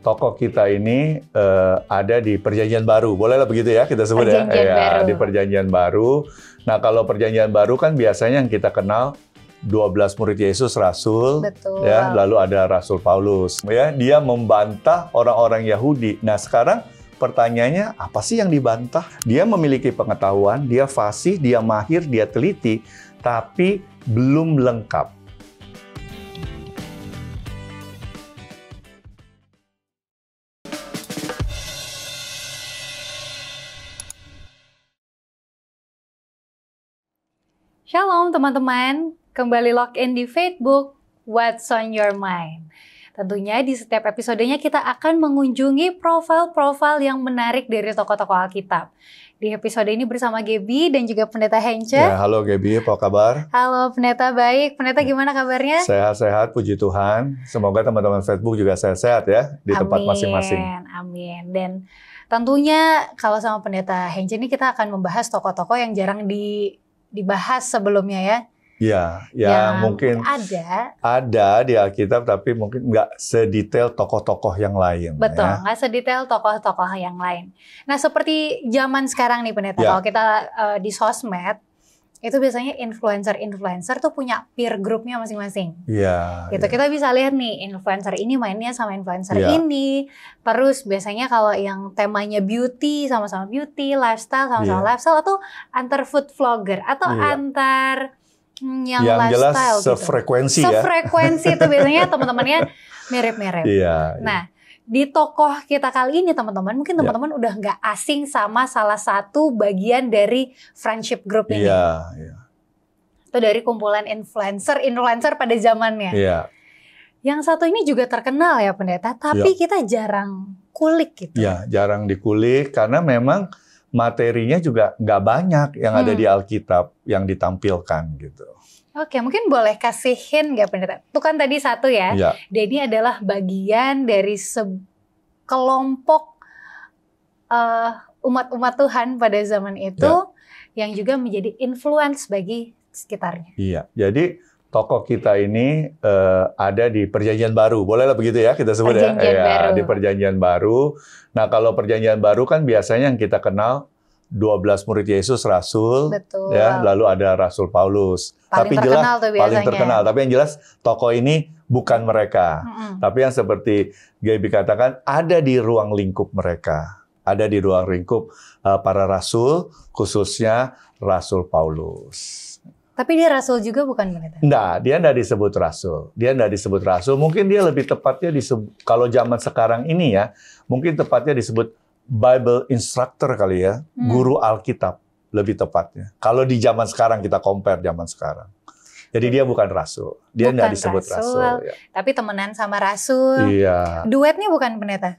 tokoh kita ini ada di Perjanjian Baru. Bolehlah begitu ya kita sebut ya. Baru. Di Perjanjian Baru. Nah, kalau Perjanjian Baru kan biasanya yang kita kenal 12 murid Yesus Rasul. Betul. Ya, lalu ada Rasul Paulus. Ya, dia membantah orang-orang Yahudi. Nah, sekarang pertanyaannya apa sih yang dibantah? Dia memiliki pengetahuan, dia fasih, dia mahir, dia teliti, tapi belum lengkap. Shalom teman-teman, kembali login di Facebook What's on Your Mind. Tentunya di setiap episodenya kita akan mengunjungi profil-profil yang menarik dari tokoh-tokoh Alkitab. Di episode ini bersama Gaby dan juga Pendeta Hence. Ya, halo Gaby, apa kabar? Halo Pendeta, baik. Pendeta gimana kabarnya? Sehat-sehat, puji Tuhan. Semoga teman-teman Facebook juga sehat-sehat ya di tempat masing-masing. Amin. Dan tentunya kalau sama Pendeta Hence ini kita akan membahas tokoh-tokoh yang jarang dibahas sebelumnya ya. Ya, yang mungkin ada di Alkitab tapi mungkin nggak sedetail tokoh-tokoh yang lain. Betul, ya. nggak sedetail tokoh-tokoh yang lain. Nah, seperti zaman sekarang nih Pendeta, kalau kita di sosmed, itu biasanya influencer tuh punya peer groupnya masing-masing. Iya. Gitu, kita bisa lihat nih, influencer ini mainnya sama influencer ini. Terus biasanya kalau yang temanya beauty, sama-sama beauty, lifestyle, sama-sama lifestyle, atau antar food vlogger, atau antar yang lifestyle jelas sefrekuensi gitu. Ya. Sefrekuensi itu biasanya teman-temannya mirip-mirip. Iya. Nah, di tokoh kita kali ini teman-teman, mungkin teman-teman udah nggak asing sama salah satu bagian dari friendship group ini. Iya. Itu dari kumpulan influencer pada zamannya. Iya. Yang satu ini juga terkenal ya Pendeta, tapi kita jarang kulik gitu. Iya, jarang dikulik karena memang materinya juga nggak banyak yang ada di Alkitab yang ditampilkan gitu. Oke, mungkin boleh kasihin nggak Pendeta? Itu kan tadi satu ya. Dan ini adalah bagian dari kelompok umat-umat Tuhan pada zaman itu yang juga menjadi influence bagi sekitarnya. Iya, jadi tokoh kita ini ada di Perjanjian Baru. Bolehlah begitu ya kita sebut Baru. Di Perjanjian Baru. Nah, kalau Perjanjian Baru kan biasanya yang kita kenal 12 murid Yesus Rasul. Betul. Ya, lalu ada Rasul Paulus. Paling terkenal. Tapi yang jelas tokoh ini bukan mereka. Tapi yang seperti Gaby katakan ada di ruang lingkup mereka. Ada di ruang lingkup para rasul, khususnya Rasul Paulus. Tapi dia rasul juga bukan Pendeta? Enggak, dia enggak disebut rasul. Mungkin dia lebih tepatnya disebut, kalau zaman sekarang ini ya, mungkin tepatnya disebut Bible instructor kali ya, guru Alkitab lebih tepatnya. Kalau di zaman sekarang kita compare zaman sekarang. Jadi dia bukan rasul. Dia enggak disebut rasul. Ya. Tapi temenan sama rasul. Iya. Duetnya bukan Pendeta?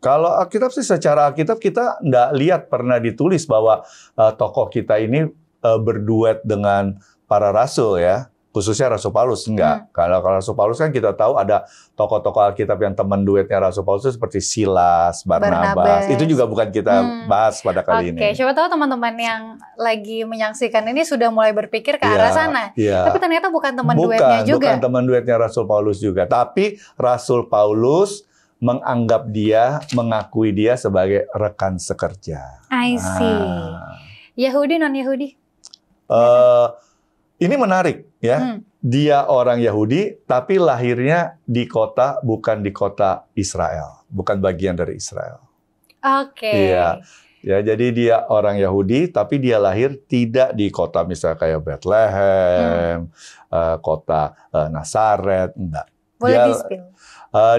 Kalau Alkitab sih secara Alkitab kita enggak lihat pernah ditulis bahwa tokoh kita ini berduet dengan para rasul ya, khususnya Rasul Paulus enggak. Kalau Rasul Paulus kan kita tahu ada tokoh-tokoh Alkitab yang teman duetnya Rasul Paulus seperti Silas, Barnabas. Itu juga bukan kita bahas pada kali ini. Oke, siapa tahu teman-teman yang lagi menyaksikan ini sudah mulai berpikir ke arah sana. Tapi ternyata bukan teman duetnya juga. Bukan teman duetnya Rasul Paulus juga. Tapi Rasul Paulus mengakui dia sebagai rekan sekerja. I see. Yahudi non-Yahudi? Ini menarik ya. Dia orang Yahudi tapi lahirnya di kota bukan di kota Israel, bukan bagian dari Israel. Oke. Iya. Ya, jadi dia orang Yahudi tapi dia lahir tidak di kota misalnya kayak Bethlehem, kota Nazaret, enggak. Boleh di-spill.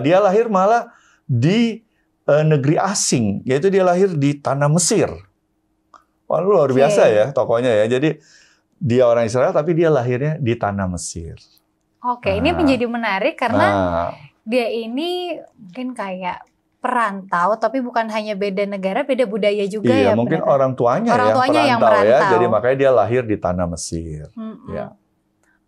Dia lahir malah di negeri asing, yaitu dia lahir di tanah Mesir. Wah, luar biasa ya tokohnya ya. Jadi dia orang Israel tapi dia lahirnya di tanah Mesir. Oke, ini menjadi menarik karena dia ini mungkin kayak perantau tapi bukan hanya beda negara, beda budaya juga ya. Iya, mungkin orang tuanya yang perantau ya. Jadi makanya dia lahir di tanah Mesir. Ya.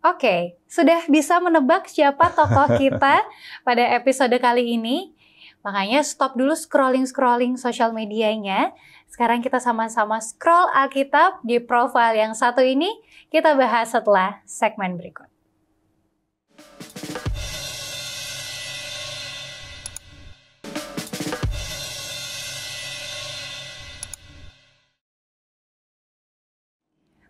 Oke, sudah bisa menebak siapa tokoh kita pada episode kali ini? Makanya stop dulu scrolling sosial medianya. Sekarang kita sama-sama scroll Alkitab di profil yang satu ini. Kita bahas setelah segmen berikut.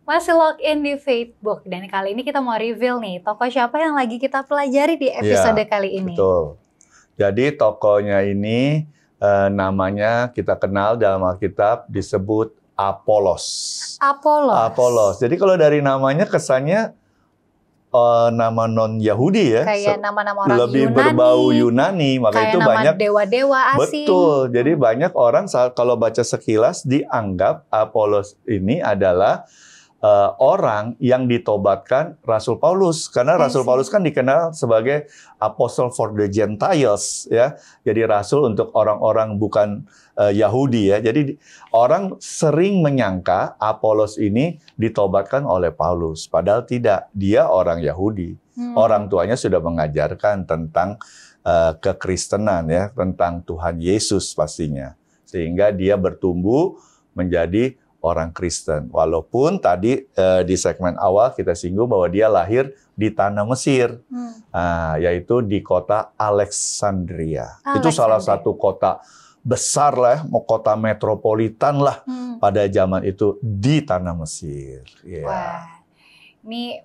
Masih login di Facebook dan kali ini kita mau reveal nih tokoh siapa yang lagi kita pelajari di episode kali ini. Betul. Jadi tokohnya ini namanya kita kenal dalam Alkitab disebut Apolos. Apolos. Jadi kalau dari namanya kesannya nama non-Yahudi ya. Kayak nama-nama orang lebih Yunani. berbau Yunani, maka kayak itu nama banyak dewa-dewa asing. Betul. Jadi banyak orang kalau baca sekilas dianggap Apolos ini adalah orang yang ditobatkan Rasul Paulus, karena Rasul Paulus kan dikenal sebagai Apostle for the Gentiles, ya. Jadi rasul untuk orang-orang bukan Yahudi, ya. Jadi orang sering menyangka Apolos ini ditobatkan oleh Paulus, padahal tidak. Dia orang Yahudi. Orang tuanya sudah mengajarkan tentang kekristenan, ya, tentang Tuhan Yesus pastinya, sehingga dia bertumbuh menjadi orang Kristen. Walaupun tadi di segmen awal kita singgung bahwa dia lahir di tanah Mesir, yaitu di kota Alexandria. Itu salah satu kota besar lah, kota metropolitan lah pada zaman itu di tanah Mesir. Wah, ini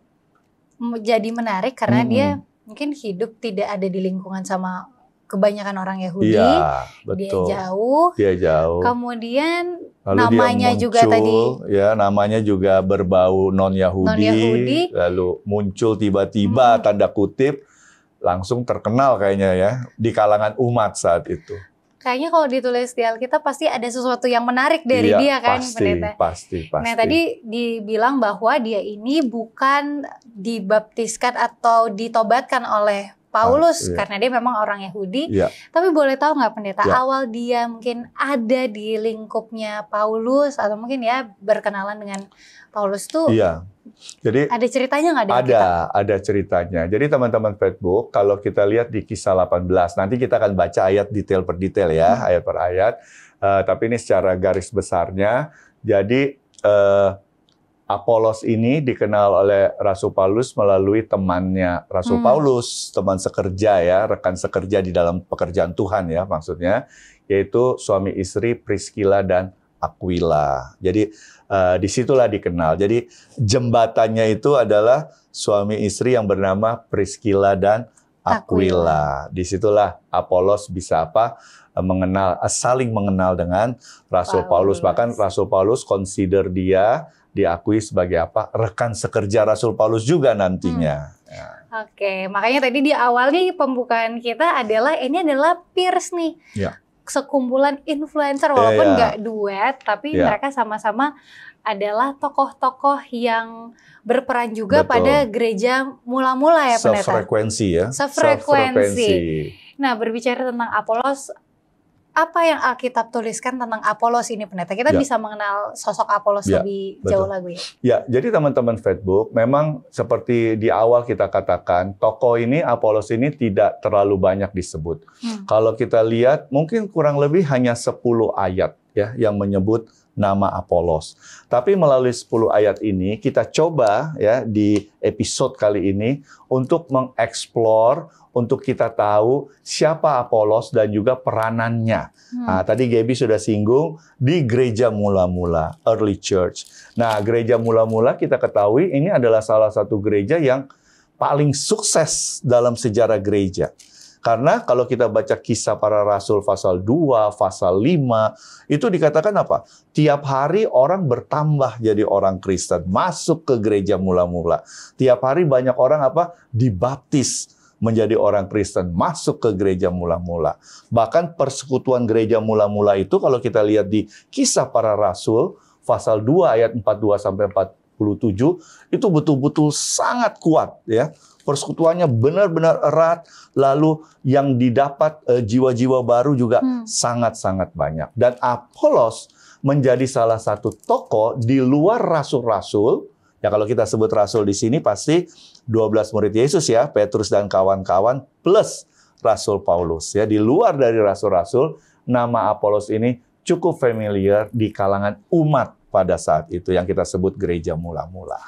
jadi menarik karena dia mungkin hidup tidak ada di lingkungan sama kebanyakan orang Yahudi. Iya, betul. Dia jauh. Kemudian lalu namanya dia muncul, juga tadi, ya namanya juga berbau non-Yahudi. Lalu muncul tiba-tiba tanda kutip langsung terkenal kayaknya ya di kalangan umat saat itu. Kayaknya kalau ditulis di Alkitab pasti ada sesuatu yang menarik dari dia kan, Pendeta? Pasti. Nah tadi dibilang bahwa dia ini bukan dibaptiskan atau ditobatkan oleh Paulus karena dia memang orang Yahudi. Tapi boleh tahu nggak Pendeta, awal dia mungkin ada di lingkupnya Paulus atau mungkin ya berkenalan dengan Paulus tuh? Jadi ada ceritanya nggak? Ada ceritanya. Jadi teman-teman Facebook, kalau kita lihat di Kisah 18, nanti kita akan baca ayat detail per detail ya, ayat per ayat. Tapi ini secara garis besarnya. Jadi Apolos ini dikenal oleh Rasul Paulus melalui temannya Rasul Paulus, teman sekerja ya, rekan sekerja di dalam pekerjaan Tuhan ya maksudnya, yaitu suami istri Priscilla dan Aquila. Jadi disitulah dikenal. Jadi jembatannya itu adalah suami istri yang bernama Priscilla dan Aquila. Disitulah Apolos bisa saling mengenal dengan Rasul Paulus. Bahkan Rasul Paulus consider dia diakui sebagai rekan sekerja Rasul Paulus juga nantinya. Oke, makanya tadi di awal nih pembukaan kita adalah ini adalah peers nih. Sekumpulan influencer walaupun nggak duet, tapi mereka sama-sama adalah tokoh-tokoh yang berperan juga pada gereja mula-mula ya Pendeta. Sefrekuensi ya. Sefrekuensi. Nah berbicara tentang Apolos, apa yang Alkitab tuliskan tentang Apolos ini Pendeta? Kita bisa mengenal sosok Apolos lebih jauh lagi. Ya, jadi teman-teman Facebook, memang seperti di awal kita katakan, tokoh ini, Apolos ini tidak terlalu banyak disebut. Kalau kita lihat, mungkin kurang lebih hanya 10 ayat ya yang menyebut nama Apolos. Tapi melalui 10 ayat ini, kita coba ya di episode kali ini untuk mengeksplor, untuk kita tahu siapa Apolos dan juga peranannya. Nah, tadi Gaby sudah singgung di gereja mula-mula, early church. Nah, gereja mula-mula kita ketahui ini adalah salah satu gereja yang paling sukses dalam sejarah gereja. Karena kalau kita baca Kisah Para Rasul pasal 2, pasal 5, itu dikatakan apa? Tiap hari orang bertambah jadi orang Kristen, masuk ke gereja mula-mula. Tiap hari banyak orang dibaptis menjadi orang Kristen, masuk ke gereja mula-mula. Bahkan persekutuan gereja mula-mula itu kalau kita lihat di Kisah Para Rasul pasal 2 ayat 42 sampai 47 itu betul-betul sangat kuat ya. Persekutuannya benar-benar erat, lalu yang didapat jiwa-jiwa baru juga sangat-sangat banyak. Dan Apolos menjadi salah satu tokoh di luar rasul-rasul. Ya kalau kita sebut rasul di sini pasti 12 murid Yesus ya, Petrus dan kawan-kawan plus Rasul Paulus ya. Di luar dari rasul-rasul, nama Apolos ini cukup familiar di kalangan umat pada saat itu yang kita sebut gereja mula-mula.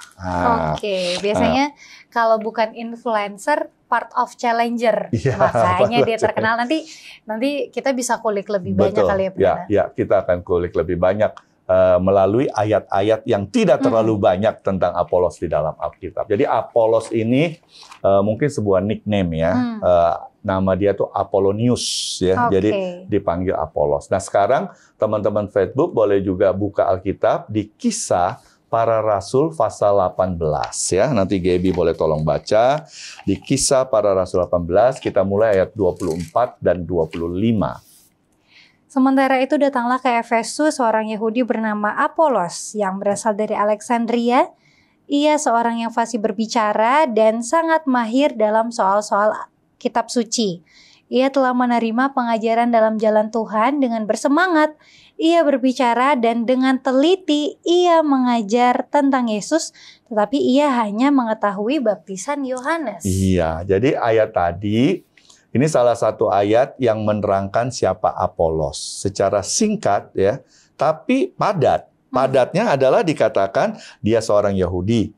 Oke, biasanya kalau bukan influencer, part of challenger, makanya dia terkenal. Nanti kita bisa kulik lebih banyak kali ya, Pendeta. Ya, kita akan kulik lebih banyak melalui ayat-ayat yang tidak terlalu banyak tentang Apolos di dalam Alkitab. Jadi Apolos ini mungkin sebuah nickname ya. Nama dia tuh Apollonius ya. Jadi dipanggil Apolos. Nah, sekarang teman-teman Facebook boleh juga buka Alkitab di Kisah Para Rasul pasal 18 ya. Nanti Gaby boleh tolong baca. Di Kisah Para Rasul 18 kita mulai ayat 24 dan 25. Sementara itu datanglah ke Efesus seorang Yahudi bernama Apolos yang berasal dari Alexandria. Ia seorang yang fasih berbicara dan sangat mahir dalam soal-soal kitab suci. Ia telah menerima pengajaran dalam jalan Tuhan dengan bersemangat. Ia berbicara dan dengan teliti ia mengajar tentang Yesus, tetapi ia hanya mengetahui baptisan Yohanes. Iya, jadi ayat tadi ini salah satu ayat yang menerangkan siapa Apolos. Secara singkat ya, tapi padat. Padatnya adalah dikatakan dia seorang Yahudi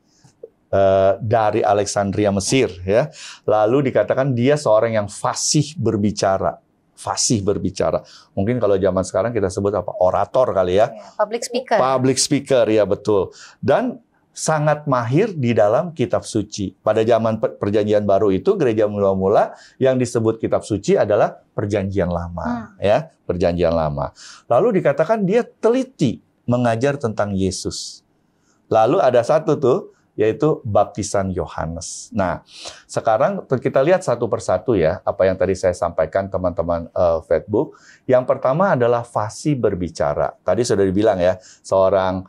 dari Alexandria Mesir ya. Lalu dikatakan dia seorang yang fasih berbicara. Fasih berbicara. Mungkin kalau zaman sekarang kita sebut apa? Orator kali ya. Public speaker. Public speaker ya, betul. Dan sangat mahir di dalam kitab suci. Pada zaman perjanjian baru itu gereja mula-mula yang disebut kitab suci adalah perjanjian lama ya, perjanjian lama. Lalu dikatakan dia teliti mengajar tentang Yesus. Lalu ada satu tuh yaitu baptisan Yohanes. Nah, sekarang kita lihat satu persatu ya, apa yang tadi saya sampaikan teman-teman Facebook. Yang pertama adalah fasih berbicara. Tadi sudah dibilang ya, seorang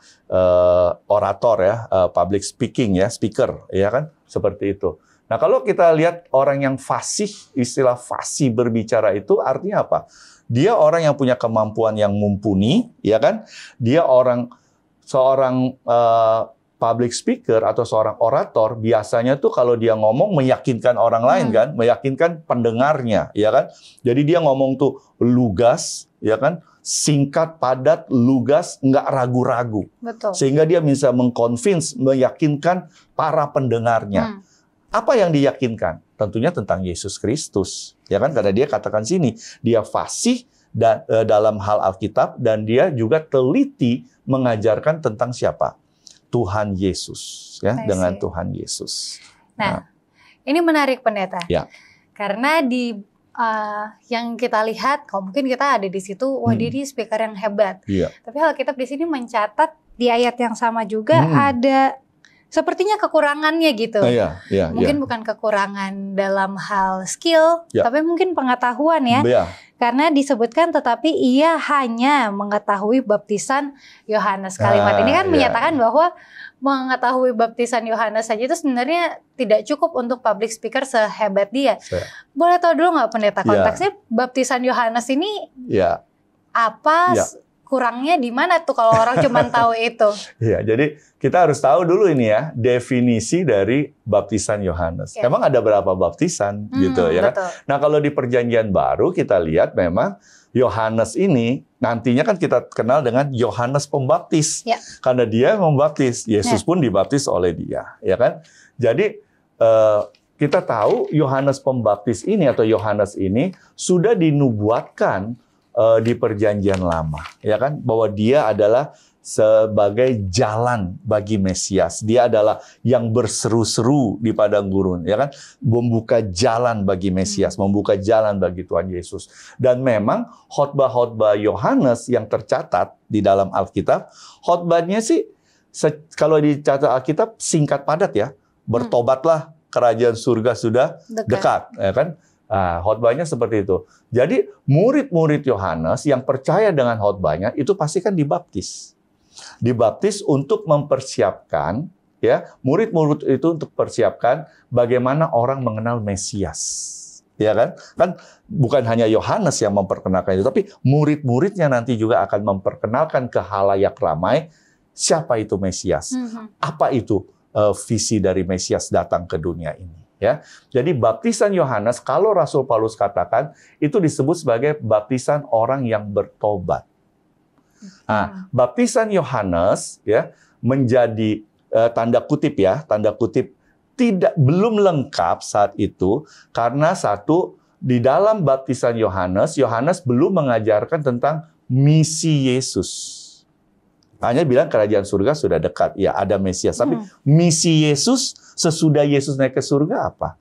orator ya, public speaking ya, speaker ya kan, seperti itu. Nah, kalau kita lihat orang yang fasih, istilah fasih berbicara itu artinya apa? Dia orang yang punya kemampuan yang mumpuni, ya kan? Dia seorang public speaker atau seorang orator biasanya tuh kalau dia ngomong meyakinkan orang lain kan, meyakinkan pendengarnya, ya kan? Jadi dia ngomong tuh lugas, ya kan? Singkat, padat, lugas, nggak ragu-ragu. Betul. Sehingga dia bisa mengconvince, meyakinkan para pendengarnya. Apa yang diyakinkan? Tentunya tentang Yesus Kristus, ya kan? Karena dia katakan sini, dia fasih dalam hal Alkitab dan dia juga teliti mengajarkan tentang siapa? Tuhan Yesus, ya, dengan Tuhan Yesus. Nah, ini menarik pendeta. Ya. Karena di yang kita lihat, kalau mungkin kita ada di situ, wah dia speaker yang hebat. Iya. Tapi Alkitab di sini mencatat di ayat yang sama juga ada sepertinya kekurangannya gitu. Mungkin bukan kekurangan dalam hal skill, tapi mungkin pengetahuan ya. Karena disebutkan tetapi ia hanya mengetahui baptisan Yohanes. Kalimat ini kan menyatakan bahwa mengetahui baptisan Yohanes saja itu sebenarnya tidak cukup untuk public speaker sehebat dia. Boleh tahu dulu nggak pendeta konteksnya baptisan Yohanes ini apa? Kurangnya di mana tuh kalau orang cuma tahu itu? Iya, jadi kita harus tahu dulu ini ya definisi dari baptisan Yohanes. Emang ada berapa baptisan gitu ya kan? Nah, kalau di Perjanjian Baru kita lihat memang Yohanes ini nantinya kan kita kenal dengan Yohanes Pembaptis. Karena dia membaptis, Yesus pun dibaptis oleh dia, ya kan? Jadi kita tahu Yohanes Pembaptis ini atau Yohanes ini sudah dinubuatkan di Perjanjian Lama, ya kan, bahwa dia adalah sebagai jalan bagi Mesias. Dia adalah yang berseru-seru di padang gurun, ya kan, membuka jalan bagi Mesias, membuka jalan bagi Tuhan Yesus. Dan memang khotbah-khotbah Yohanes yang tercatat di dalam Alkitab, khotbahnya sih kalau dicatat Alkitab singkat padat ya, bertobatlah kerajaan surga sudah dekat, ya kan. Khotbahnya seperti itu. Jadi murid-murid Yohanes yang percaya dengan khotbahnya itu pasti kan dibaptis. Dibaptis untuk mempersiapkan ya, murid-murid itu untuk persiapkan bagaimana orang mengenal Mesias. Ya kan? Kan bukan hanya Yohanes yang memperkenalkan itu, tapi murid-muridnya nanti juga akan memperkenalkan ke halayak ramai siapa itu Mesias. Apa itu visi dari Mesias datang ke dunia ini. Ya, jadi baptisan Yohanes kalau Rasul Paulus katakan itu disebut sebagai baptisan orang yang bertobat. Nah, baptisan Yohanes ya menjadi tanda kutip belum lengkap saat itu karena satu di dalam baptisan Yohanes belum mengajarkan tentang misi Yesus. Hanya bilang kerajaan surga sudah dekat. Ya, ada Mesias. Tapi misi Yesus sesudah Yesus naik ke surga apa?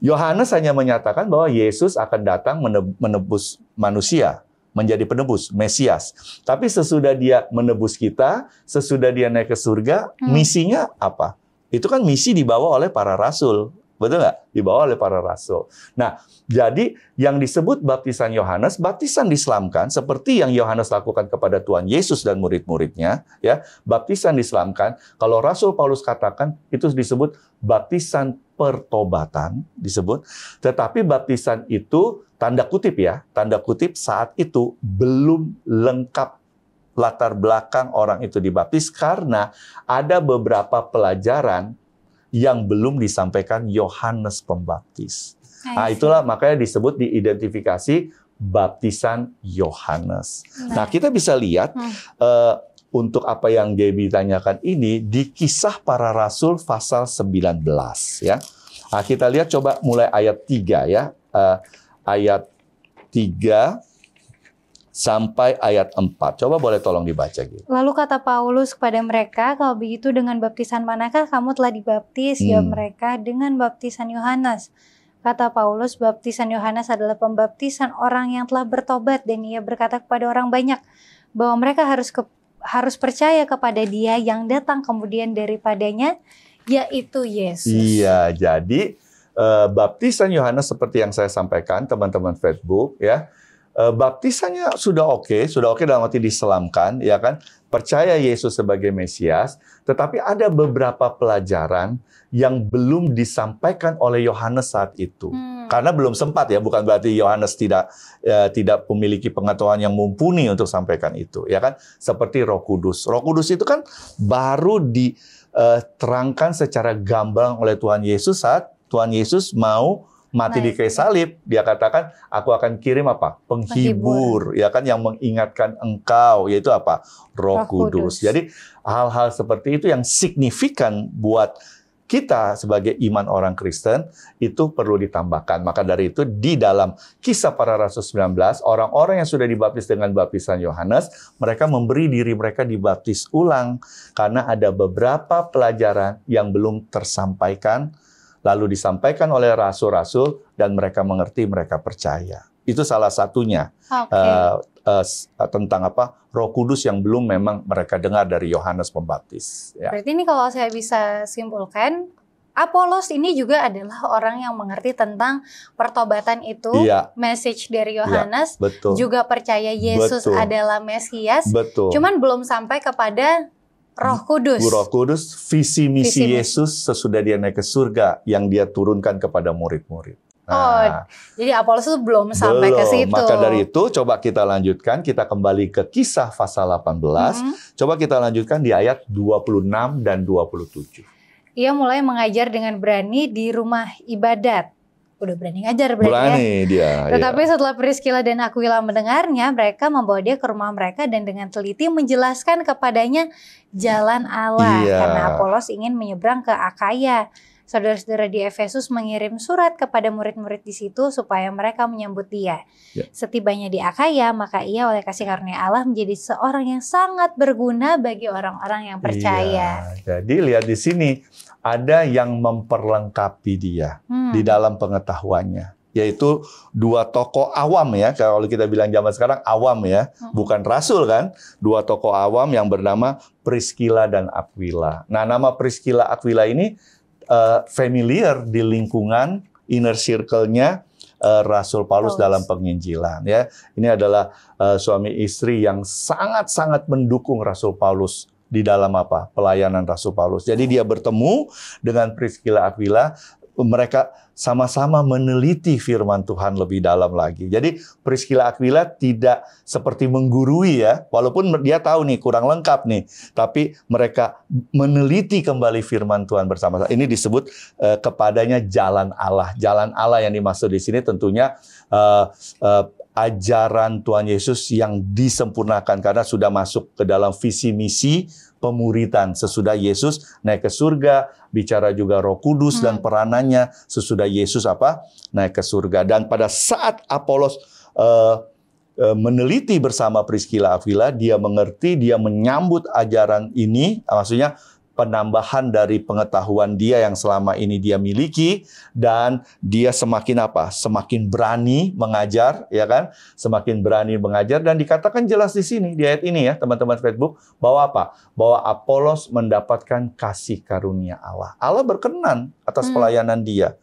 Yohanes hanya menyatakan bahwa Yesus akan datang menebus manusia, menjadi penebus, Mesias. Tapi sesudah dia menebus kita, sesudah dia naik ke surga, misinya apa? Itu kan misi dibawa oleh para rasul. Betul nggak? Dibawa oleh para rasul. Nah, jadi yang disebut baptisan Yohanes, baptisan diselamkan seperti yang Yohanes lakukan kepada Tuhan Yesus dan murid-muridnya, ya. Baptisan diselamkan, kalau Rasul Paulus katakan itu disebut baptisan pertobatan disebut, tetapi baptisan itu tanda kutip ya, tanda kutip saat itu belum lengkap latar belakang orang itu dibaptis karena ada beberapa pelajaran yang belum disampaikan Yohanes Pembaptis. Nah, itulah makanya disebut diidentifikasi baptisan Yohanes. Nah, kita bisa lihat untuk apa yang Gaby tanyakan ini di Kisah Para Rasul pasal 19 ya. Nah, kita lihat coba mulai ayat 3 ya. Ayat 3 sampai ayat 4. Coba boleh tolong dibaca gitu. Lalu kata Paulus kepada mereka, kalau begitu dengan baptisan manakah kamu telah dibaptis? Jawab mereka, dengan baptisan Yohanes. Kata Paulus, baptisan Yohanes adalah pembaptisan orang yang telah bertobat, dan ia berkata kepada orang banyak bahwa mereka harus percaya kepada Dia yang datang kemudian daripadanya, yaitu Yesus. Iya, jadi baptisan Yohanes seperti yang saya sampaikan teman-teman Facebook ya. Baptisannya sudah oke dalam arti diselamkan, ya kan? Percaya Yesus sebagai Mesias, tetapi ada beberapa pelajaran yang belum disampaikan oleh Yohanes saat itu. Karena belum sempat ya, bukan berarti Yohanes tidak memiliki pengetahuan yang mumpuni untuk sampaikan itu, ya kan? Seperti Roh Kudus. Roh Kudus itu kan baru diterangkan secara gamblang oleh Tuhan Yesus saat Tuhan Yesus mau mati di kayu salib. Dia katakan, aku akan kirim apa? Penghibur, ya kan, yang mengingatkan engkau, yaitu apa? Roh Kudus. Jadi hal-hal seperti itu yang signifikan buat kita sebagai iman orang Kristen itu perlu ditambahkan. Maka dari itu di dalam Kisah Para Rasul 19, orang-orang yang sudah dibaptis dengan baptisan Yohanes, mereka memberi diri mereka dibaptis ulang karena ada beberapa pelajaran yang belum tersampaikan, lalu disampaikan oleh rasul-rasul dan mereka mengerti, mereka percaya. Itu salah satunya tentang apa? Roh Kudus yang belum memang mereka dengar dari Yohanes Pembaptis. Ya. Berarti ini kalau saya bisa simpulkan, Apolos ini juga adalah orang yang mengerti tentang pertobatan itu, message dari Yohanes, juga percaya Yesus adalah Mesias, cuman belum sampai kepada Roh Kudus. Roh Kudus, visi misi Yesus sesudah dia naik ke surga yang dia turunkan kepada murid-murid. Nah, jadi Apolos itu belum sampai ke situ. Maka dari itu coba kita lanjutkan, kita kembali ke Kisah pasal 18. Coba kita lanjutkan di ayat 26 dan 27. Ia mulai mengajar dengan berani di rumah ibadat. Udah berani ngajar berani ya. Tetapi setelah Priscilla dan Aquila mendengarnya, mereka membawa dia ke rumah mereka dan dengan teliti menjelaskan kepadanya jalan Allah. Karena Apolos ingin menyeberang ke Akaya. Saudara-saudara di Efesus mengirim surat kepada murid-murid di situ supaya mereka menyambut dia. Setibanya di Akaya, maka ia oleh kasih karunia Allah menjadi seorang yang sangat berguna bagi orang-orang yang percaya. Jadi lihat di sini, ada yang memperlengkapi dia di dalam pengetahuannya. Yaitu dua tokoh awam ya, kalau kita bilang zaman sekarang awam ya, bukan rasul kan. Dua tokoh awam yang bernama Priscilla dan Aquila. Nah, nama Priscilla Aquila ini familiar di lingkungan inner circle-nya Rasul Paulus dalam penginjilan ya. Ini adalah suami istri yang sangat-sangat mendukung Rasul Paulus di dalam apa? Pelayanan Rasul Paulus. Jadi dia bertemu dengan Priscilla Aquila, mereka sama-sama meneliti firman Tuhan lebih dalam lagi. Jadi Priscilla Aquila tidak seperti menggurui ya, walaupun dia tahu nih kurang lengkap nih, tapi mereka meneliti kembali firman Tuhan bersama-sama. Ini disebut kepadanya jalan Allah. Jalan Allah yang dimaksud di sini tentunya ajaran Tuhan Yesus yang disempurnakan karena sudah masuk ke dalam visi misi pemuridan sesudah Yesus naik ke surga, bicara juga Roh Kudus dan peranannya sesudah Yesus naik ke surga. Dan pada saat Apolos meneliti bersama Priscilla Aquila, dia mengerti, dia menyambut ajaran ini, maksudnya penambahan dari pengetahuan dia yang selama ini dia miliki, dan dia semakin apa? Semakin berani mengajar, ya kan? Semakin berani mengajar, dan dikatakan jelas di sini, di ayat ini ya, teman-teman Facebook, bahwa apa? Bahwa Apolos mendapatkan kasih karunia Allah. Allah berkenan atas pelayanan dia.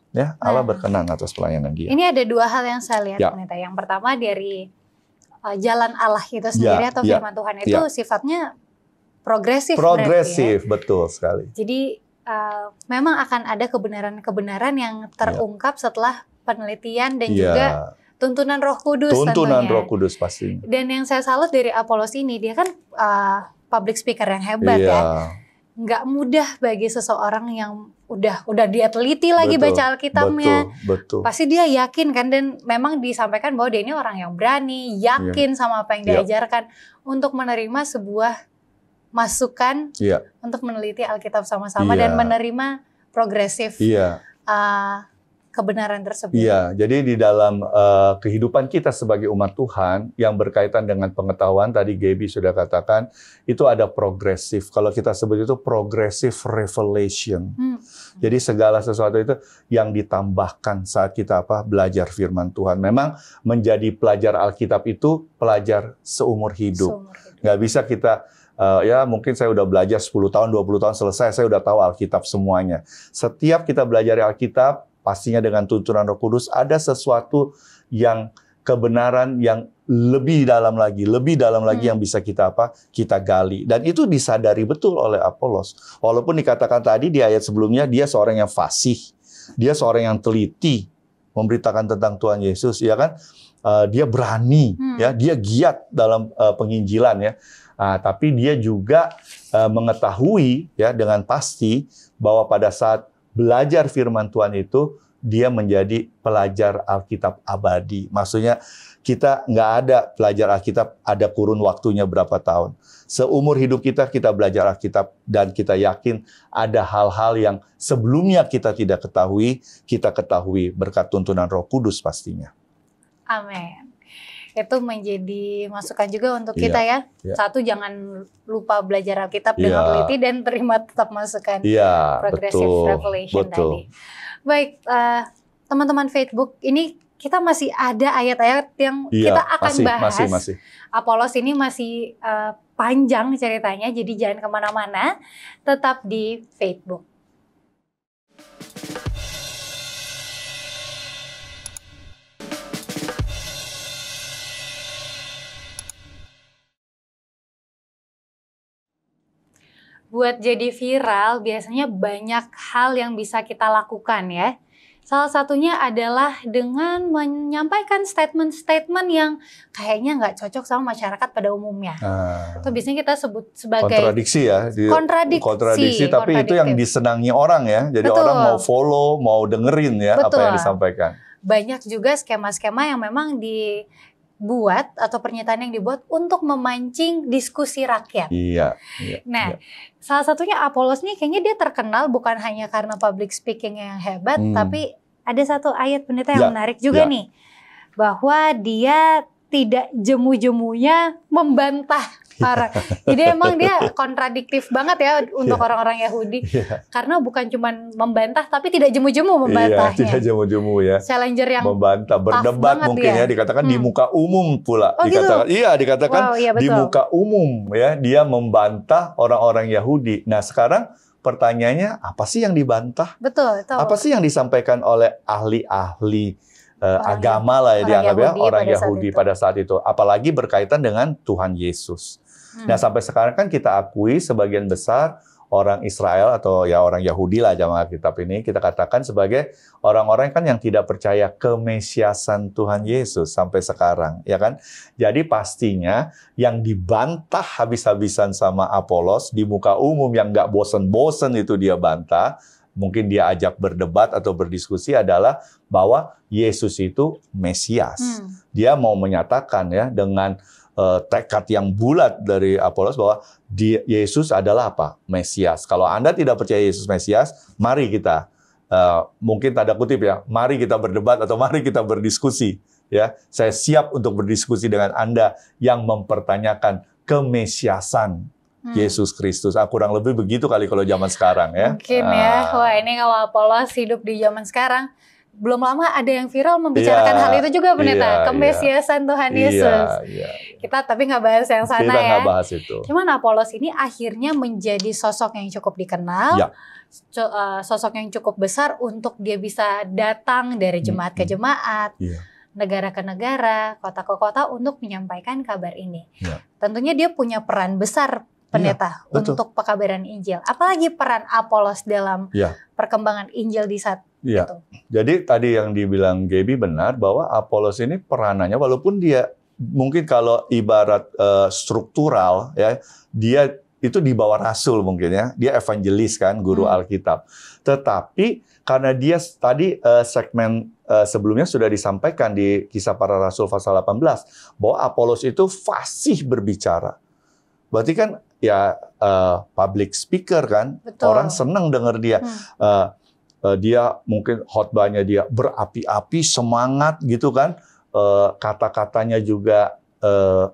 Ya, Allah berkenan atas pelayanan dia. Ini ada dua hal yang saya lihat, Pendeta. Yang pertama dari jalan Allah itu sendiri atau firman Tuhan itu sifatnya progresif. Progresif, betul sekali. Jadi memang akan ada kebenaran-kebenaran yang terungkap setelah penelitian dan juga tuntunan Roh Kudus. Tuntunan tentunya. Roh Kudus pasti. Dan yang saya salut dari Apolos ini, dia kan public speaker yang hebat ya. Nggak mudah bagi seseorang yang udah dia teliti lagi baca Alkitabnya. Betul. Pasti dia yakin kan, dan memang disampaikan bahwa dia ini orang yang berani, yakin sama apa yang diajarkan untuk menerima sebuah masukan untuk meneliti Alkitab sama-sama dan menerima progresif kebenaran tersebut. Iya, jadi di dalam kehidupan kita sebagai umat Tuhan yang berkaitan dengan pengetahuan, tadi Gaby sudah katakan, itu ada progresif. Kalau kita sebut itu progressive revelation. Jadi segala sesuatu itu yang ditambahkan saat kita belajar firman Tuhan. Memang menjadi pelajar Alkitab itu pelajar seumur hidup. Nggak bisa kita ya mungkin saya udah belajar 10 tahun, 20 tahun selesai, saya udah tahu Alkitab semuanya. Setiap kita belajar Alkitab, pastinya dengan tuntunan Roh Kudus, ada sesuatu yang kebenaran yang lebih dalam lagi yang bisa kita kita gali. Dan itu disadari betul oleh Apolos. Walaupun dikatakan tadi di ayat sebelumnya, dia seorang yang fasih, dia seorang yang teliti memberitakan tentang Tuhan Yesus, ya kan? Dia berani, ya, dia giat dalam penginjilan, ya. Tapi dia juga mengetahui ya dengan pasti bahwa pada saat belajar firman Tuhan itu dia menjadi pelajar Alkitab abadi. Maksudnya kita nggak ada belajar Alkitab ada kurun waktunya berapa tahun. Seumur hidup kita belajar Alkitab, dan kita yakin ada hal-hal yang sebelumnya kita tidak ketahui, kita ketahui berkat tuntunan Roh Kudus pastinya. Amin. Itu menjadi masukan juga untuk kita ya. Satu, jangan lupa belajar Alkitab dengan teliti dan terima tetap masukan progressive revelation tadi. Baik, teman-teman Facebook, ini kita masih ada ayat-ayat yang kita akan bahas. Masih. Apolos ini masih panjang ceritanya, jadi jangan kemana-mana, tetap di Facebook. Buat jadi viral, biasanya banyak hal yang bisa kita lakukan ya. Salah satunya adalah dengan menyampaikan statement-statement yang kayaknya nggak cocok sama masyarakat pada umumnya. Atau biasanya kita sebut sebagai kontradiksi ya. Kontradiksi, tapi itu yang disenangi orang ya. Jadi orang mau follow, mau dengerin ya apa yang disampaikan. Banyak juga skema-skema yang memang dibuat atau pernyataan yang dibuat untuk memancing diskusi rakyat. Nah, salah satunya Apolos nih kayaknya dia terkenal bukan hanya karena public speaking yang hebat, tapi ada satu ayat pendeta yang menarik juga nih, bahwa dia tidak jemu-jemunya membantah orang. Jadi emang dia kontradiktif banget ya untuk orang-orang Yahudi, karena bukan cuma membantah tapi tidak jemu-jemu membantahnya. Tidak jemu-jemu ya. Challenger yang membantah, berdebat mungkin ya, dikatakan di muka umum pula. Dikatakan dikatakan di muka umum ya, dia membantah orang-orang Yahudi. Nah, sekarang pertanyaannya, apa sih yang dibantah? Betul. Apa sih yang disampaikan oleh ahli-ahli agama lah ya, dianggap ya, orang Yahudi pada saat itu. Apalagi berkaitan dengan Tuhan Yesus. Nah, sampai sekarang kan kita akui sebagian besar orang Israel atau ya orang Yahudi lah jamaah Alkitab ini, kita katakan sebagai orang-orang kan yang tidak percaya kemesiasan Tuhan Yesus sampai sekarang, ya kan? Jadi pastinya yang dibantah habis-habisan sama Apolos di muka umum, yang nggak bosen-bosen itu dia bantah, mungkin dia ajak berdebat atau berdiskusi, adalah bahwa Yesus itu Mesias. Dia mau menyatakan ya dengan tekad yang bulat dari Apolos bahwa Yesus adalah apa? Mesias. Kalau Anda tidak percaya Yesus Mesias, mari kita, mungkin tanda kutip ya, mari kita berdebat atau mari kita berdiskusi. ya. Saya siap untuk berdiskusi dengan Anda yang mempertanyakan kemesiasan Yesus Kristus. Kurang lebih begitu kali kalau zaman sekarang ya. Mungkin ya. Wah, ini kalau Apolos hidup di zaman sekarang, belum lama ada yang viral membicarakan hal itu juga, Pendeta. Kemesiasan Tuhan Yesus. Kita tapi nggak bahas yang sana kita ya. Nggak bahas itu. Cuman Apolos ini akhirnya menjadi sosok yang cukup dikenal, sosok yang cukup besar untuk dia bisa datang dari jemaat ke jemaat, negara ke negara, kota ke kota untuk menyampaikan kabar ini. Tentunya dia punya peran besar, Pendeta, untuk pekabaran Injil. Apalagi peran Apolos dalam perkembangan Injil di saat itu. Jadi tadi yang dibilang Gaby benar bahwa Apolos ini peranannya, walaupun dia mungkin kalau ibarat struktural ya, dia itu di bawah rasul mungkin ya, dia evangelis kan, guru Alkitab. Tetapi karena dia tadi segmen sebelumnya sudah disampaikan di Kisah Para Rasul pasal 18 bahwa Apolos itu fasih berbicara. Berarti kan ya public speaker kan, orang senang dengar dia. Dia mungkin khotbahnya dia berapi-api, semangat gitu kan, kata-katanya juga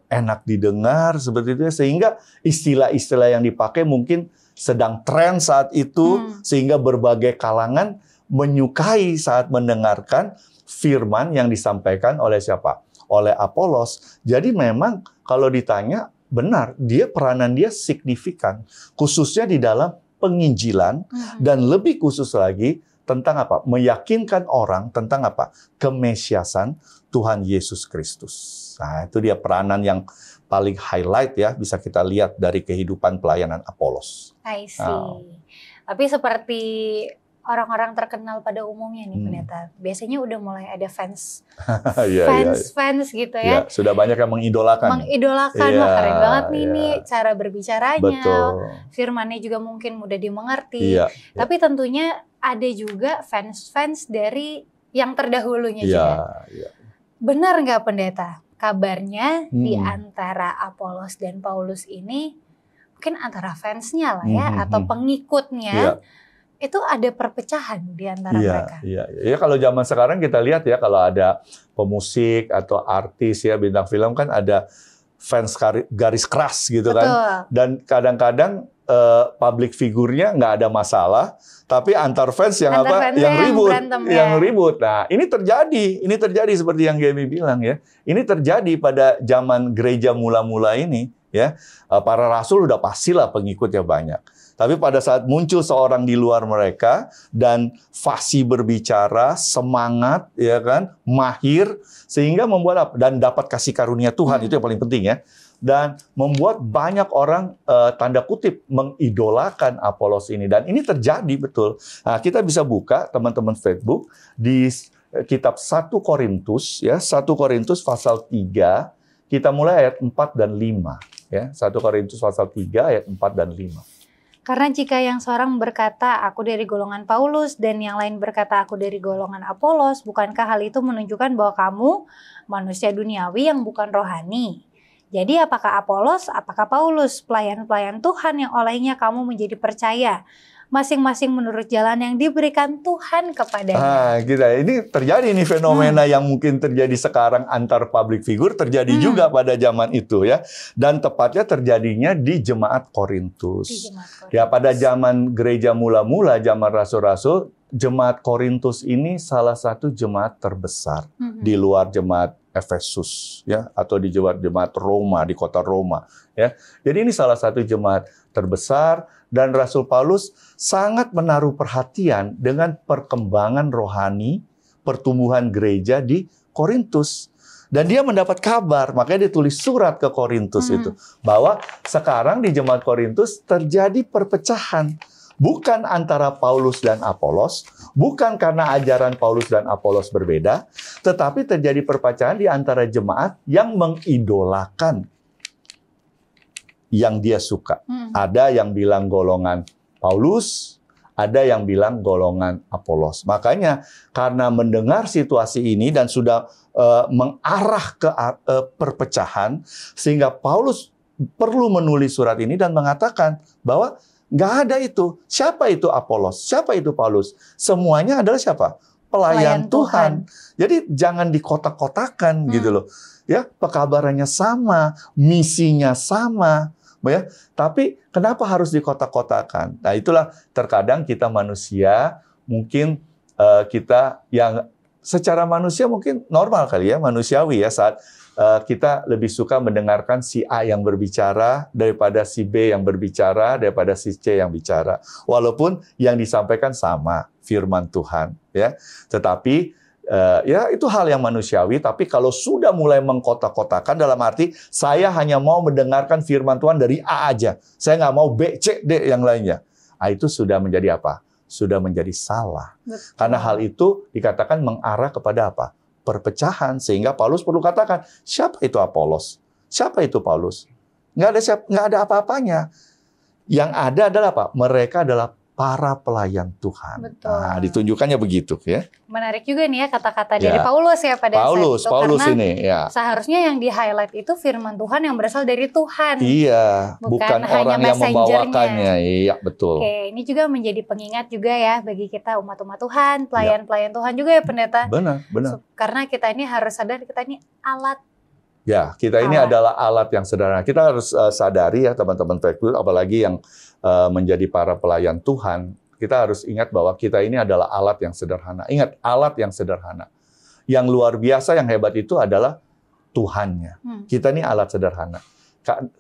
enak didengar seperti itu, sehingga istilah-istilah yang dipakai mungkin sedang tren saat itu, sehingga berbagai kalangan menyukai saat mendengarkan firman yang disampaikan oleh siapa? Oleh Apolos. Jadi memang kalau ditanya, benar, peranan dia signifikan, khususnya di dalam penginjilan, dan lebih khusus lagi tentang apa? Meyakinkan orang tentang apa? Kemesiasan Tuhan Yesus Kristus. Nah, itu dia peranan yang paling highlight ya, bisa kita lihat dari kehidupan pelayanan Apolos. I see. Tapi seperti orang-orang terkenal pada umumnya nih, Pendeta, biasanya udah mulai ada fans gitu ya. Sudah banyak yang mengidolakan. Wah, keren banget nih ini cara berbicaranya, firmannya juga mungkin mudah dimengerti. Tapi tentunya ada juga fans dari yang terdahulunya juga. Benar nggak, Pendeta? Kabarnya di antara Apolos dan Paulus ini, mungkin antara fansnya lah ya, atau pengikutnya, itu ada perpecahan di antara mereka. Iya, kalau zaman sekarang kita lihat ya, kalau ada pemusik atau artis ya, bintang film kan ada fans garis keras gitu kan. Dan kadang-kadang public figurnya nggak ada masalah, tapi antar fans yang ribut. Nah, ini terjadi seperti yang Gaby bilang ya. Ini terjadi pada zaman gereja mula-mula ini ya. Para rasul udah pastilah pengikutnya banyak. Tapi pada saat muncul seorang di luar mereka dan fasih berbicara, semangat, ya kan, mahir, sehingga membuat apa? Dan dapat kasih karunia Tuhan, itu yang paling penting ya. Dan membuat banyak orang tanda kutip mengidolakan Apolos ini. Dan ini terjadi betul. Nah, kita bisa buka teman-teman Facebook di kitab 1 Korintus ya, 1 Korintus pasal 3, kita mulai ayat 4 dan 5 ya. 1 Korintus pasal 3 ayat 4 dan 5. Karena jika yang seorang berkata, aku dari golongan Paulus, dan yang lain berkata, aku dari golongan Apolos, bukankah hal itu menunjukkan bahwa kamu manusia duniawi yang bukan rohani? Jadi apakah Apolos, apakah Paulus, pelayan-pelayan Tuhan yang olehnya kamu menjadi percaya? Masing-masing menurut jalan yang diberikan Tuhan kepadanya. Ini terjadi nih fenomena yang mungkin terjadi sekarang antar public figure, terjadi juga pada zaman itu ya. Dan tepatnya terjadinya di jemaat Korintus. Ya, pada zaman gereja mula-mula, zaman rasul-rasul, jemaat Korintus ini salah satu jemaat terbesar di luar jemaat Efesus ya, atau di jemaat Roma, di kota Roma ya. Jadi ini salah satu jemaat terbesar, dan Rasul Paulus sangat menaruh perhatian dengan perkembangan rohani, pertumbuhan gereja di Korintus. Dan dia mendapat kabar, makanya dia tulis surat ke Korintus itu, bahwa sekarang di jemaat Korintus terjadi perpecahan. Bukan antara Paulus dan Apolos, bukan karena ajaran Paulus dan Apolos berbeda, tetapi terjadi perpecahan di antara jemaat yang mengidolakan yang dia suka. Ada yang bilang golongan Paulus, ada yang bilang golongan Apolos. Makanya karena mendengar situasi ini dan sudah mengarah ke perpecahan, sehingga Paulus perlu menulis surat ini dan mengatakan bahwa nggak ada itu. Siapa itu Apolos? Siapa itu Paulus? Semuanya adalah siapa? pelayan Tuhan. Jadi jangan dikotak-kotakan gitu loh. Ya, pekabarannya sama, misinya sama, ya. Tapi kenapa harus dikotak-kotakan? Nah, itulah terkadang kita manusia mungkin kita yang secara manusia mungkin normal kali ya, manusiawi ya, saat kita lebih suka mendengarkan si A yang berbicara daripada si B yang berbicara, daripada si C yang bicara. Walaupun yang disampaikan sama, firman Tuhan, ya. Tetapi ya itu hal yang manusiawi, tapi kalau sudah mulai mengkotak-kotakan dalam arti saya hanya mau mendengarkan firman Tuhan dari A aja, saya nggak mau B, C, D yang lainnya. Nah, itu sudah menjadi apa? Sudah menjadi salah. Betul. Karena hal itu dikatakan mengarah kepada apa? Perpecahan. Sehingga Paulus perlu katakan, siapa itu Apolos? Siapa itu Paulus? Nggak ada apa-apanya. Yang ada adalah apa? Mereka adalah para pelayan Tuhan. Betul. Nah, ditunjukkannya begitu ya. Menarik juga nih ya kata-kata dari Paulus ya pada saat itu. Paulus karena ini ya. Seharusnya yang di-highlight itu firman Tuhan yang berasal dari Tuhan. Iya, bukan orang yang membawakannya. Iya, betul. Oke, ini juga menjadi pengingat juga ya bagi kita umat-umat Tuhan, pelayan-pelayan Tuhan juga ya Pendeta. Benar. Karena kita ini harus sadar kita ini alat. Ya, kita ini adalah alat yang sederhana. Kita harus sadari ya teman-teman Facebook, apalagi yang menjadi para pelayan Tuhan, kita harus ingat bahwa kita ini adalah alat yang sederhana. Ingat, alat yang sederhana. Yang luar biasa, yang hebat itu adalah Tuhannya. Kita ini alat sederhana.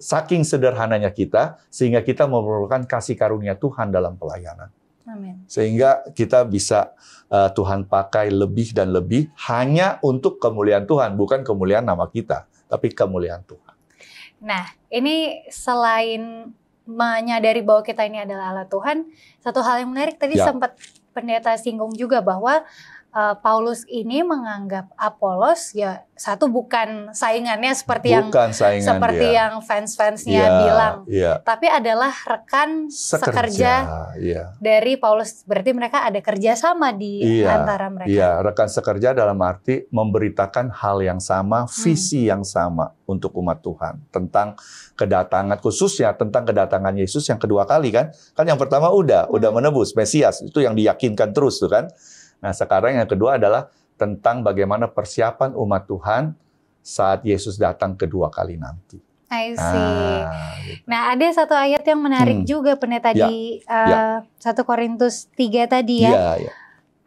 Saking sederhananya kita, sehingga kita memerlukan kasih karunia Tuhan dalam pelayanan. Amin. Sehingga kita bisa Tuhan pakai lebih dan lebih hanya untuk kemuliaan Tuhan, bukan kemuliaan nama kita, tapi kemuliaan Tuhan. Nah, ini selain menyadari bahwa kita ini adalah alat Tuhan, satu hal yang menarik tadi sempat Pendeta singgung juga bahwa Paulus ini menganggap Apolos ya satu bukan saingannya seperti yang fans-fansnya bilang, tapi adalah rekan sekerja dari Paulus. Berarti mereka ada kerjasama di antara mereka. Iya, rekan sekerja dalam arti memberitakan hal yang sama, visi yang sama untuk umat Tuhan tentang kedatangan, khususnya tentang kedatangan Yesus yang kedua kali kan yang pertama udah menebus Mesias, itu yang diyakinkan terus tuh kan. Nah, sekarang yang kedua adalah tentang bagaimana persiapan umat Tuhan saat Yesus datang kedua kali nanti. I see. Nah, ada satu ayat yang menarik juga Pendeta di 1 Korintus 3 tadi ya.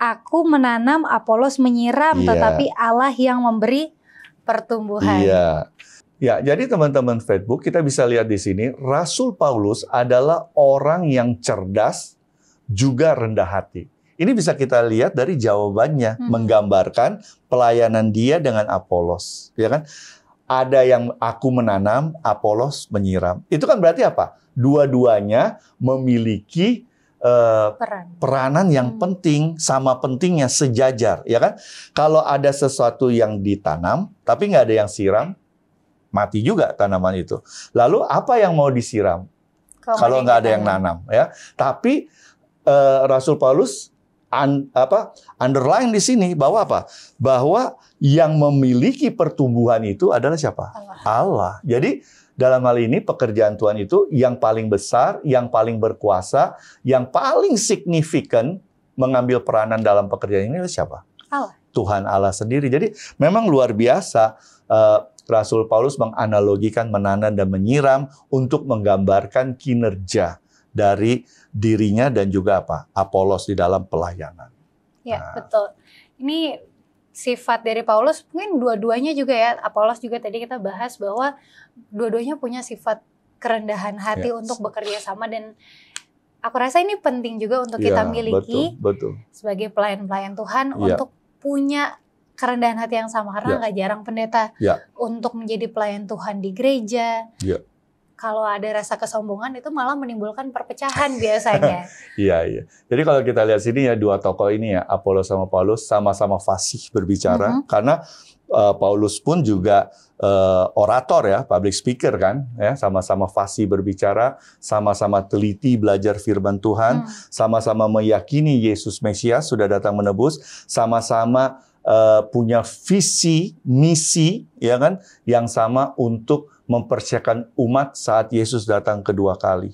Aku menanam, Apolos menyiram, tetapi Allah yang memberi pertumbuhan. Ya, jadi teman-teman Facebook, kita bisa lihat di sini, Rasul Paulus adalah orang yang cerdas juga rendah hati. Ini bisa kita lihat dari jawabannya, menggambarkan pelayanan dia dengan Apolos, ya kan? Ada yang aku menanam, Apolos menyiram. Itu kan berarti apa? Dua-duanya memiliki peranan yang penting, sama pentingnya, sejajar, ya kan? Kalau ada sesuatu yang ditanam, tapi nggak ada yang siram, mati juga tanaman itu. Lalu apa yang mau disiram? Kalau nggak ada yang nanam, ya. Tapi Rasul Paulus underline di sini bahwa apa? Bahwa yang memiliki pertumbuhan itu adalah siapa? Allah. Jadi dalam hal ini pekerjaan Tuhan itu yang paling besar, yang paling berkuasa, yang paling signifikan mengambil peranan dalam pekerjaan ini adalah siapa? Allah. Tuhan Allah sendiri. Jadi memang luar biasa Rasul Paulus menganalogikan menanam dan menyiram untuk menggambarkan kinerja dari dirinya dan juga apa? Apolos di dalam pelayanan. Ya, betul. Ini sifat dari Paulus, mungkin dua-duanya juga ya. Apolos juga tadi kita bahas bahwa dua-duanya punya sifat kerendahan hati untuk bekerja sama, dan aku rasa ini penting juga untuk kita miliki sebagai pelayan-pelayan Tuhan untuk punya kerendahan hati yang sama, karena nggak jarang Pendeta untuk menjadi pelayan Tuhan di gereja. Kalau ada rasa kesombongan itu malah menimbulkan perpecahan biasanya. Iya. Jadi kalau kita lihat sini ya, dua tokoh ini ya, Apolos sama Paulus sama-sama fasih berbicara, karena Paulus pun juga orator ya, public speaker kan, ya, sama-sama fasih berbicara, sama-sama teliti belajar firman Tuhan, sama-sama meyakini Yesus Mesias sudah datang menebus, sama-sama punya visi, misi, ya kan, yang sama untuk mempersiapkan umat saat Yesus datang kedua kali.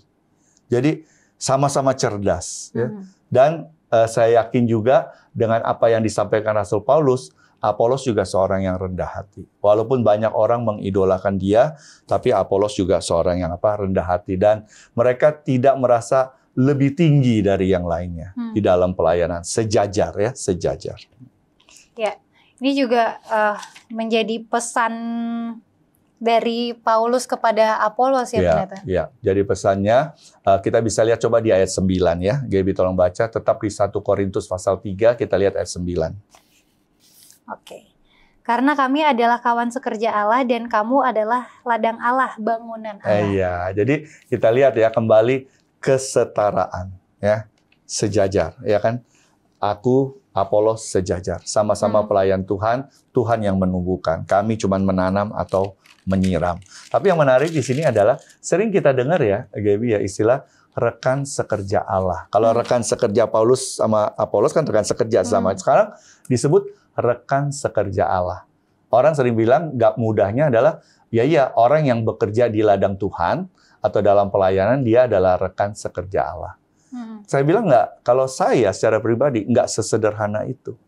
Jadi sama-sama cerdas, ya. Dan saya yakin juga dengan apa yang disampaikan Rasul Paulus, Apolos juga seorang yang rendah hati. Walaupun banyak orang mengidolakan dia, tapi Apolos juga seorang yang rendah hati. Dan mereka tidak merasa lebih tinggi dari yang lainnya di dalam pelayanan. Sejajar ya, sejajar. Ya, ini juga menjadi pesan dari Paulus kepada Apolos ya, Pendeta? Ya, jadi pesannya kita bisa lihat coba di ayat 9 ya. Gaby tolong baca, tetap di 1 Korintus pasal 3, kita lihat ayat 9. Oke. Karena kami adalah kawan sekerja Allah dan kamu adalah ladang Allah, bangunan Allah. Iya, jadi kita lihat ya kembali kesetaraan ya, sejajar ya kan. Aku, Apolos sejajar, sama-sama pelayan Tuhan, Tuhan yang menumbuhkan. Kami cuma menanam atau menyiram. Tapi yang menarik di sini adalah sering kita dengar ya, Gaby ya, istilah rekan sekerja Allah. Kalau rekan sekerja Paulus sama Apolos kan rekan sekerja sama. Sekarang disebut rekan sekerja Allah. Orang sering bilang gak mudahnya adalah, ya orang yang bekerja di ladang Tuhan atau dalam pelayanan dia adalah rekan sekerja Allah. Saya bilang nggak, kalau saya secara pribadi nggak sesederhana itu.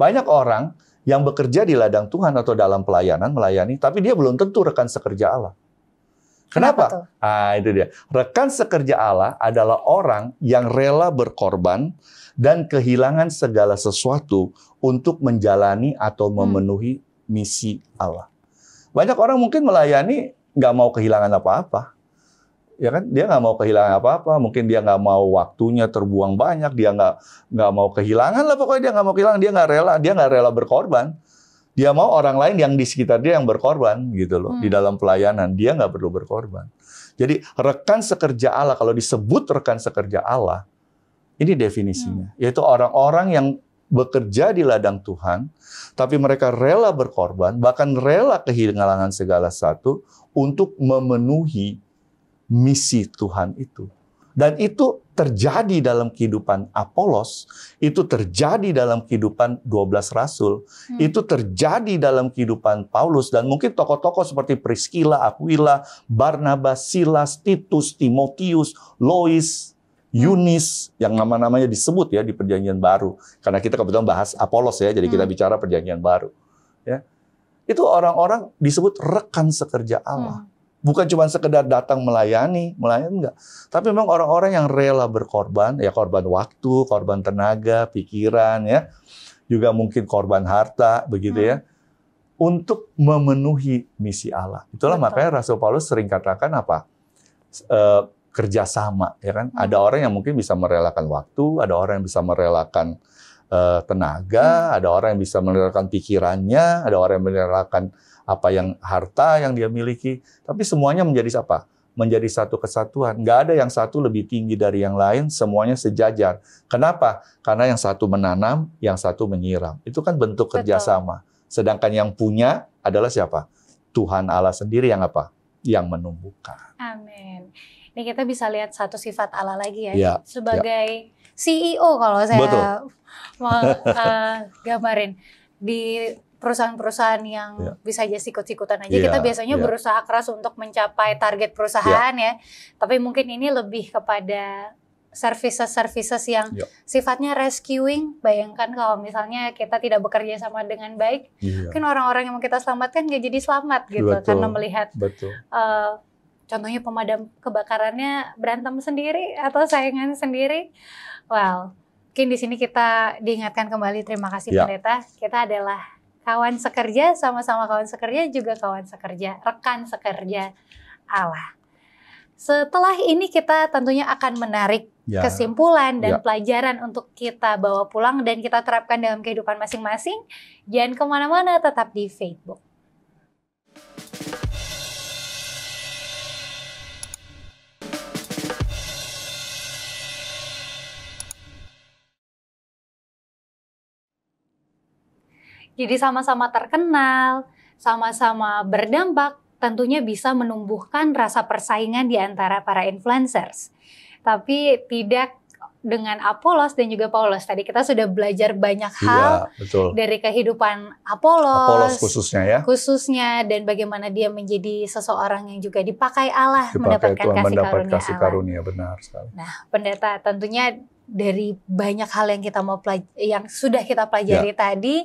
Banyak orang yang bekerja di ladang Tuhan atau dalam pelayanan, melayani, tapi dia belum tentu rekan sekerja Allah. Kenapa? Itu dia. Rekan sekerja Allah adalah orang yang rela berkorban dan kehilangan segala sesuatu untuk menjalani atau memenuhi misi Allah. Banyak orang mungkin melayani nggak mau kehilangan apa-apa. Ya kan, dia nggak mau kehilangan apa-apa, mungkin dia nggak mau waktunya terbuang banyak, dia nggak mau kehilangan lah, pokoknya dia nggak mau kehilangan, dia nggak rela berkorban. Dia mau orang lain yang di sekitar dia yang berkorban gitu loh, di dalam pelayanan, dia nggak perlu berkorban. Jadi rekan sekerja Allah, kalau disebut rekan sekerja Allah, ini definisinya, yaitu orang-orang yang bekerja di ladang Tuhan, tapi mereka rela berkorban, bahkan rela kehilangan segala sesuatu untuk memenuhi misi Tuhan itu. Dan itu terjadi dalam kehidupan Apolos, itu terjadi dalam kehidupan 12 rasul, itu terjadi dalam kehidupan Paulus, dan mungkin tokoh-tokoh seperti Priscilla, Aquila, Barnabas, Silas, Titus, Timotius, Lois, Yunis, yang nama-namanya disebut ya di Perjanjian Baru. Karena kita kebetulan bahas Apolos ya, jadi kita bicara Perjanjian Baru. Ya. Itu orang-orang disebut rekan sekerja Allah. Bukan cuma sekedar datang melayani enggak. Tapi memang orang-orang yang rela berkorban, ya korban waktu, korban tenaga, pikiran, ya, juga mungkin korban harta, begitu ya, untuk memenuhi misi Allah. Itulah makanya Rasul Paulus sering katakan apa? Kerjasama, ya kan? Ada orang yang mungkin bisa merelakan waktu, ada orang yang bisa merelakan tenaga, ada orang yang bisa merelakan pikirannya, ada orang yang merelakan apa yang harta yang dia miliki, tapi semuanya menjadi apa? Menjadi satu kesatuan. Nggak ada yang satu lebih tinggi dari yang lain, semuanya sejajar. Kenapa? Karena yang satu menanam, yang satu menyiram. Itu kan bentuk kerjasama. Sedangkan yang punya adalah siapa? Tuhan Allah sendiri yang apa? Yang menumbuhkan. Amin. Ini kita bisa lihat satu sifat Allah lagi ya. Sebagai ya. CEO kalau saya mau gambarin di perusahaan-perusahaan yang bisa aja sikut-sikutan aja, kita biasanya berusaha keras untuk mencapai target perusahaan ya. Tapi mungkin ini lebih kepada services yang sifatnya rescuing. Bayangkan kalau misalnya kita tidak bekerja sama dengan baik, mungkin orang-orang yang mau kita selamatkan nggak jadi selamat gitu. Karena melihat contohnya pemadam kebakarannya berantem sendiri atau saingan sendiri. Well, mungkin di sini kita diingatkan kembali, terima kasih Pendeta, kita adalah kawan sekerja, sama-sama kawan sekerja, juga kawan sekerja, rekan sekerja Allah. Setelah ini kita tentunya akan menarik kesimpulan dan pelajaran untuk kita bawa pulang dan kita terapkan dalam kehidupan masing-masing. Jangan kemana-mana, tetap di Facebook. Jadi sama-sama terkenal, sama-sama berdampak, tentunya bisa menumbuhkan rasa persaingan di antara para influencers. Tapi tidak dengan Apolos dan juga Paulus. Tadi kita sudah belajar banyak hal dari kehidupan Apolos khususnya ya. Khususnya, dan bagaimana dia menjadi seseorang yang juga dipakai Allah mendapatkan kasih karunia Allah. Benar sekali. Nah, Pendeta, tentunya dari banyak hal yang kita yang sudah kita pelajari tadi,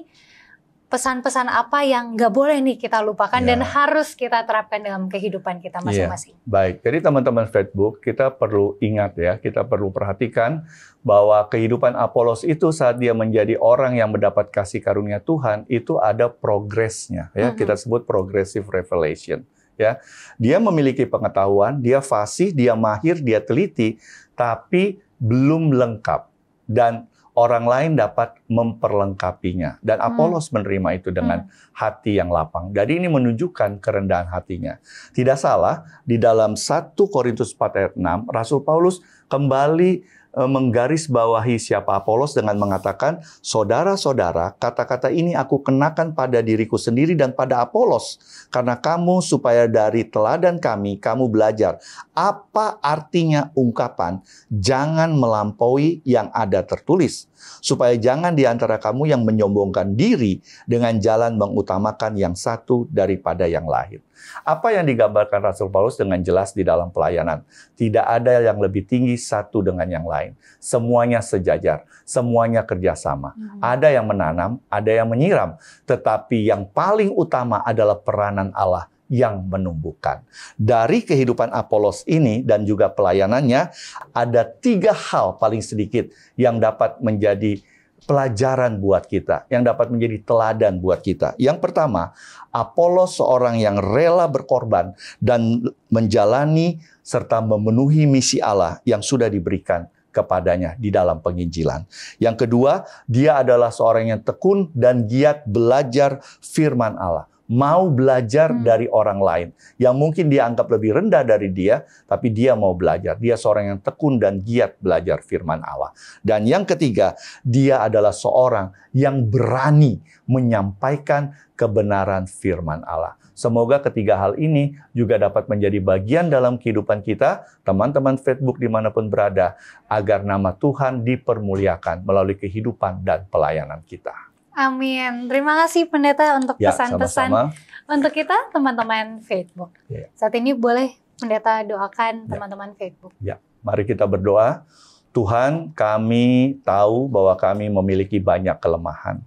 pesan-pesan apa yang nggak boleh nih kita lupakan dan harus kita terapkan dalam kehidupan kita masing-masing. Baik, jadi teman-teman Facebook, kita perlu ingat ya, kita perlu perhatikan bahwa kehidupan Apolos itu saat dia menjadi orang yang mendapat kasih karunia Tuhan, itu ada progresnya ya, kita sebut progressive revelation. Ya, dia memiliki pengetahuan, dia fasih, dia mahir, dia teliti, tapi belum lengkap dan orang lain dapat memperlengkapinya. Dan Apolos menerima itu dengan hati yang lapang. Jadi ini menunjukkan kerendahan hatinya. Tidak salah, di dalam 1 Korintus 4 ayat 6, Rasul Paulus kembali menggarisbawahi siapa Apolos dengan mengatakan, saudara-saudara, kata-kata ini aku kenakan pada diriku sendiri dan pada Apolos, karena kamu supaya dari teladan kami, kamu belajar apa artinya ungkapan, jangan melampaui yang ada tertulis, supaya jangan di antara kamu yang menyombongkan diri dengan jalan mengutamakan yang satu daripada yang lain. Apa yang digambarkan Rasul Paulus dengan jelas di dalam pelayanan? Tidak ada yang lebih tinggi satu dengan yang lain. Semuanya sejajar, semuanya kerjasama. Ada yang menanam, ada yang menyiram. Tetapi yang paling utama adalah peranan Allah yang menumbuhkan. Dari kehidupan Apolos ini dan juga pelayanannya, ada 3 hal paling sedikit yang dapat menjadi pelajaran buat kita, yang dapat menjadi teladan buat kita. Yang pertama, Apolos seorang yang rela berkorban dan menjalani serta memenuhi misi Allah yang sudah diberikan kepadanya di dalam penginjilan. Yang kedua, dia adalah seorang yang tekun dan giat belajar firman Allah. Mau belajar dari orang lain yang mungkin dia anggap lebih rendah dari dia, tapi dia mau belajar. Dia seorang yang tekun dan giat belajar firman Allah. Dan yang ketiga, dia adalah seorang yang berani menyampaikan kebenaran firman Allah. Semoga ketiga hal ini juga dapat menjadi bagian dalam kehidupan kita, teman-teman Facebook dimanapun berada, agar nama Tuhan dipermuliakan melalui kehidupan dan pelayanan kita. Amin. Terima kasih Pendeta untuk pesan-pesan untuk kita teman-teman Facebook. Saat ini boleh Pendeta doakan teman-teman Facebook. Ya, mari kita berdoa. Tuhan, kami tahu bahwa kami memiliki banyak kelemahan.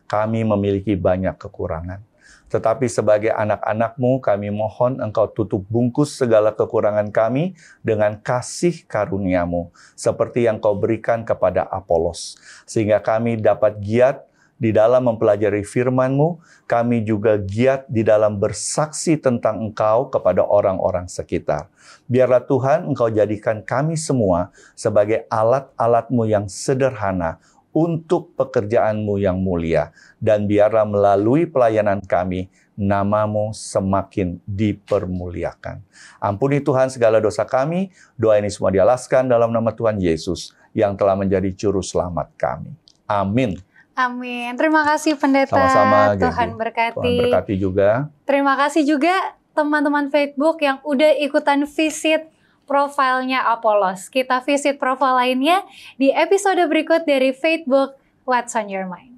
Kami memiliki banyak kekurangan. Tetapi sebagai anak-anak-Mu, kami mohon Engkau tutup bungkus segala kekurangan kami dengan kasih karunia-Mu, seperti yang Kau berikan kepada Apolos. Sehingga kami dapat giat di dalam mempelajari firman-Mu, kami juga giat di dalam bersaksi tentang Engkau kepada orang-orang sekitar. Biarlah Tuhan Engkau jadikan kami semua sebagai alat-alat-Mu yang sederhana untuk pekerjaan-Mu yang mulia. Dan biarlah melalui pelayanan kami, nama-Mu semakin dipermuliakan. Ampuni Tuhan segala dosa kami, doa ini semua dialaskan dalam nama Tuhan Yesus yang telah menjadi juru selamat kami. Amin. Amin. Terima kasih Pendeta. Sama-sama, Tuhan berkati. Tuhan berkati juga. Terima kasih juga teman-teman Facebook yang udah ikutan visit profilnya Apolos. Kita visit profil lainnya di episode berikut dari Facebook What's on Your Mind.